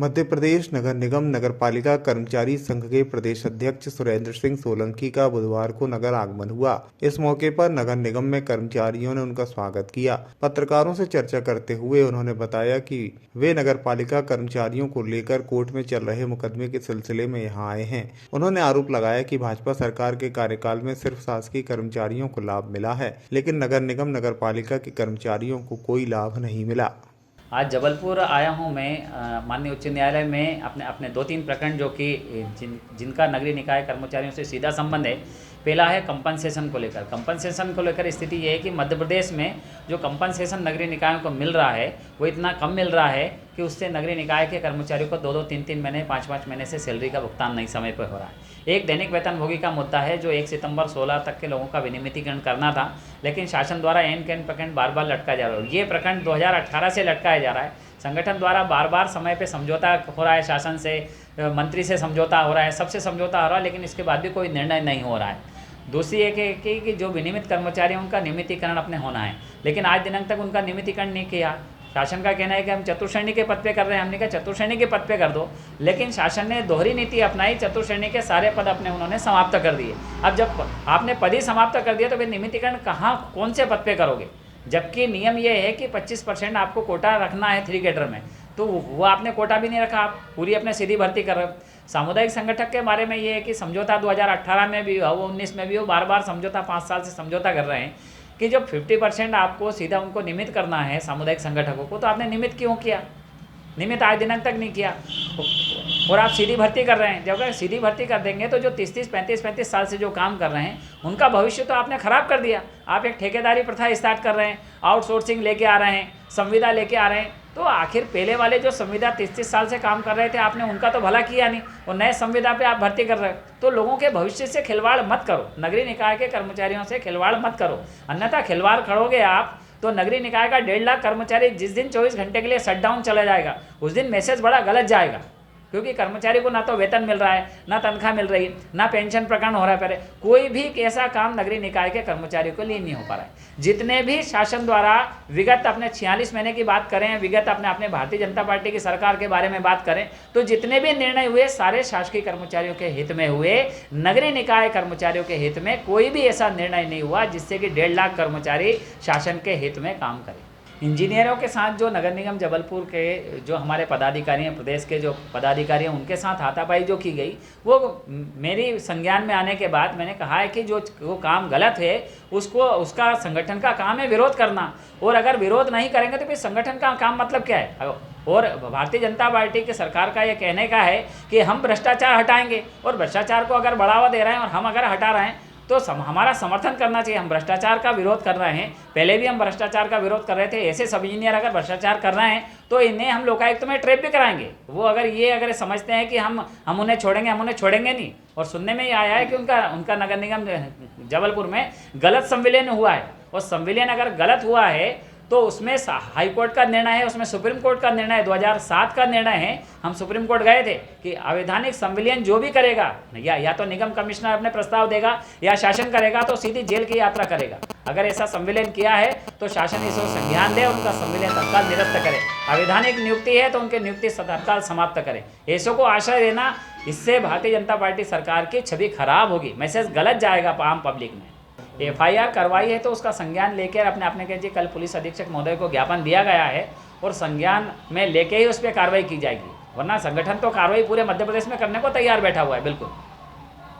मध्य प्रदेश नगर निगम नगरपालिका कर्मचारी संघ के प्रदेश अध्यक्ष सुरेंद्र सिंह सोलंकी का बुधवार को नगर आगमन हुआ। इस मौके पर नगर निगम में कर्मचारियों ने उनका स्वागत किया। पत्रकारों से चर्चा करते हुए उन्होंने बताया कि वे नगरपालिका कर्मचारियों को लेकर कोर्ट में चल रहे मुकदमे के सिलसिले में यहाँ आए हैं। उन्होंने आरोप लगाया कि भाजपा सरकार के कार्यकाल में सिर्फ शासकीय कर्मचारियों को लाभ मिला है, लेकिन नगर निगम नगरपालिका के कर्मचारियों को कोई लाभ नहीं मिला। आज जबलपुर आया हूं मैं माननीय उच्च न्यायालय में अपने 2-3 प्रकरण जो कि जिनका नगरीय निकाय कर्मचारियों से सीधा संबंध है। पहला है कंपनसेशन को लेकर। कंपनसेशन को लेकर स्थिति ये है कि मध्य प्रदेश में जो कंपनसेशन नगरीय निकायों को मिल रहा है वो इतना कम मिल रहा है कि उससे नगरीय निकाय के कर्मचारियों को 2-2, 3-3 महीने, 5-5 महीने से सैलरी का भुगतान नहीं समय पर हो रहा है। एक दैनिक वेतनभोगी का मुद्दा है जो 1 सितंबर 16 तक के लोगों का विनियमितीकरण करना था, लेकिन शासन द्वारा एन कैन प्रकरण बार बार लटका जा रहा है। ये प्रकरण 2018 से लटकाया जा रहा है। संगठन द्वारा बार बार समय पे समझौता हो रहा है, शासन से, मंत्री से समझौता हो रहा है, सबसे समझौता हो रहा है, लेकिन इसके बाद भी कोई निर्णय नहीं हो रहा है। दूसरी एक है कि जो विनियमित कर्मचारी हैं उनका नियमितीकरण अपने होना है, लेकिन आज दिनांक तक उनका नियमितीकरण नहीं किया। शासन का कहना है कि हम चतुर्श्रेणी के पद पे कर रहे हैं। हमने कहा चतुर्श्रेणी के पद पे कर दो, लेकिन शासन ने दोहरी नीति अपनाई। चतुर्श्रेणी के सारे पद अपने उन्होंने समाप्त कर दिए। अब जब आपने पद ही समाप्त कर दिया तो फिर नियमितीकरण कहाँ, कौन से पद पे करोगे? जबकि नियम ये है कि 25% आपको कोटा रखना है 3 कैडर में, तो वो आपने कोटा भी नहीं रखा। आप पूरी अपने सीधी भर्ती कर रहे हो। सामुदायिक संगठक के बारे में ये है कि समझौता 2018 में भी हो, 19 में भी हो, बार बार समझौता 5 साल से समझौता कर रहे हैं कि जब 50% आपको सीधा उनको नियमित करना है सामुदायिक संगठकों को, तो आपने नियमित क्यों किया? नियमित आज दिनांक तक नहीं किया और आप सीधी भर्ती कर रहे हैं। जब अगर सीधी भर्ती कर देंगे तो जो 30-30, 35-35 साल से जो काम कर रहे हैं उनका भविष्य तो आपने ख़राब कर दिया। आप एक ठेकेदारी प्रथा स्टार्ट कर रहे हैं, आउटसोर्सिंग लेके आ रहे हैं, संविदा लेके आ रहे हैं। तो आखिर पहले वाले जो संविदा 30-30 साल से काम कर रहे थे, आपने उनका तो भला किया नहीं और नए संविदा पे आप भर्ती कर रहे हो। तो लोगों के भविष्य से खिलवाड़ मत करो, नगरीय निकाय के कर्मचारियों से खिलवाड़ मत करो, अन्यथा खिलवाड़ करोगे आप तो नगरीय निकाय का 1.5 लाख कर्मचारी जिस दिन 24 घंटे के लिए शटडाउन चला जाएगा, उस दिन मैसेज बड़ा गलत जाएगा, क्योंकि कर्मचारी को ना तो वेतन मिल रहा है, ना तनख्वाह मिल रही है, ना पेंशन प्रकरण हो रहा है। पहले कोई भी ऐसा काम नगरीय निकाय के कर्मचारियों के लिए नहीं हो पा रहा है। जितने भी शासन द्वारा विगत अपने 46 महीने की बात करें, विगत अपने भारतीय जनता पार्टी की सरकार के बारे में बात करें, तो जितने भी निर्णय हुए सारे शासकीय कर्मचारियों के हित में हुए। नगरीय निकाय कर्मचारियों के हित में कोई भी ऐसा निर्णय नहीं हुआ जिससे कि 1.5 लाख कर्मचारी शासन के हित में काम करें। इंजीनियरों के साथ जो नगर निगम जबलपुर के जो हमारे पदाधिकारी हैं, प्रदेश के जो पदाधिकारी हैं, उनके साथ हाथापाई जो की गई, वो मेरी संज्ञान में आने के बाद मैंने कहा है कि जो वो काम गलत है उसका संगठन का काम है विरोध करना, और अगर विरोध नहीं करेंगे तो फिर संगठन का काम मतलब क्या है? और भारतीय जनता पार्टी की सरकार का ये कहने का है कि हम भ्रष्टाचार हटाएंगे, और भ्रष्टाचार को अगर बढ़ावा दे रहे हैं और हम अगर हटा रहे हैं तो हमारा समर्थन करना चाहिए। हम भ्रष्टाचार का विरोध कर रहे हैं, पहले भी हम भ्रष्टाचार का विरोध कर रहे थे। ऐसे सब इंजीनियर अगर भ्रष्टाचार कर रहे हैं तो इन्हें हम लोकायुक्त में ट्रेप भी कराएंगे। वो अगर समझते हैं कि हम उन्हें छोड़ेंगे, हम उन्हें छोड़ेंगे नहीं। और सुनने में ये आया है कि उनका नगर निगम जबलपुर में गलत संविलियन हुआ है, और संविलियन अगर गलत हुआ है तो उसमें हाई कोर्ट का निर्णय है, उसमें सुप्रीम कोर्ट का निर्णय है, 2007 का निर्णय है। हम सुप्रीम कोर्ट गए थे कि अवैधानिक संविलियन जो भी करेगा, या तो निगम कमिश्नर अपने प्रस्ताव देगा या शासन करेगा तो सीधी जेल की यात्रा करेगा। अगर ऐसा संविलियन किया है तो शासन इसको संज्ञान दे, उनका संविलियन तत्काल निरस्त करे। अवैधानिक नियुक्ति है तो उनकी नियुक्ति तत्काल समाप्त करे। ऐसों को आश्रय देना, इससे भारतीय जनता पार्टी सरकार की छवि खराब होगी, मैसेज गलत जाएगा आम पब्लिक में। FIR करवाई है तो उसका संज्ञान लेकर अपने के जी कल पुलिस अधीक्षक महोदय को ज्ञापन दिया गया है, और संज्ञान में लेके ही उस पर कार्रवाई की जाएगी, वरना संगठन तो कार्रवाई पूरे मध्य प्रदेश में करने को तैयार बैठा हुआ है। बिल्कुल।